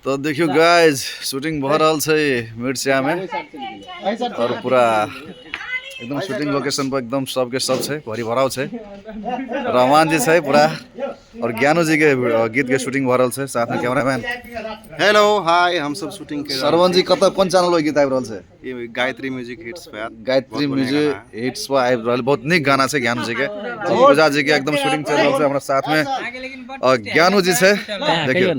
तो देखियो guys shooting भ रहल छै मिर्चिया में और पूरा एकदम शूटिंग लोकेशन पर एकदम सबके सब छै भरी भराव छै। रहमान जी छै पूरा और ज्ञानू जी के गीत के शूटिंग भ रहल छै साथ में कैमरामैन। हेलो हाय हम सब शूटिंग के सरवन जी कत कोन चैनल पर गीत आबि रहल छै? ये गायत्री म्यूजिक हिट्स पे गायत्री म्यूजिक हिट्स पर आबि रहल बहुत निक गाना छै ज्ञानू जी के। पूजा जी के एकदम शूटिंग चल रहल छै हमरा साथ में ज्ञानू जी छै। देखियो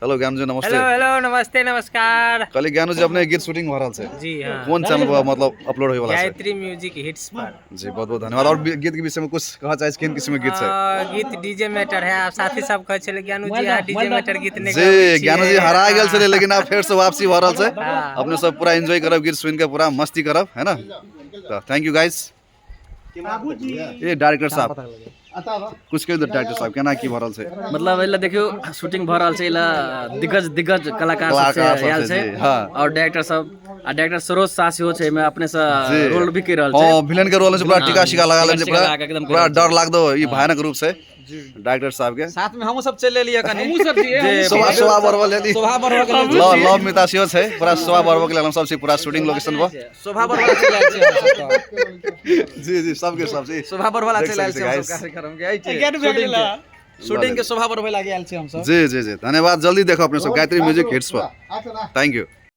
हेलो ज्ञानू जी नमस्ते। हेलो हेलो नमस्ते नमस्कार। कल ज्ञानू जी अपने गीत शूटिंग हो रहा है जी हाँ। कौन चैनल पर मतलब अपलोड होने वाला है? गायत्री म्यूजिक हिट्स पर। जी बहुत बहुत धन्यवाद। और गीत के विषय में कुछ कहा चाहे किन किस्म के गीत है? गीत डीजे मैटर है। आप साथी सब कहे छले ज्ञानू जी आ डीजे मैटर गीत ने जी ज्ञानू जी हरा गेल छले लेकिन अब फिर से वापसी भ रहल छै। अपने सब पूरा एंजॉय करब गीत सुन के पूरा मस्ती करब है ना। तो थैंक यू गाइस। ये डायरेक्टर साहब कुछ कह दो डायरेक्टर साहब केना की भ रहल छै? मतलब एला देखियो शूटिंग भ रहल छै एला दिग्गज कलाकार सब से आयल छै। हां और डायरेक्टर सब आ डायरेक्टर सरोज शाह सेहो छै में अपने से रोल भी कर रहल छै। हां विलेन के रोल छै पूरा टीका शिका लगा लेन छै एकदम पूरा डर लाग दो ई भयानक रूप से डायरेक्टर साहब के साथ में हमहू सब चल लेलिए कनी हमहू सब शोभा बरवा लेली शोभा बरवा के लव मिता सियो छै पूरा शोभा बरवा के लेल हम सब से पूरा शूटिंग लोकेशन पर शोभा बरवा चल आयल छै हम सब। जी जी सबके सब जी शोभा बरवा चल आयल छै हम सब कार्यक्रम के आई शूटिंग के शोभा बरवा लागे आयल छै हम सब। जी जी जी धन्यवाद। जल्दी देखो अपने सब गायत्री म्यूजिक हिट्स पर। Thank you.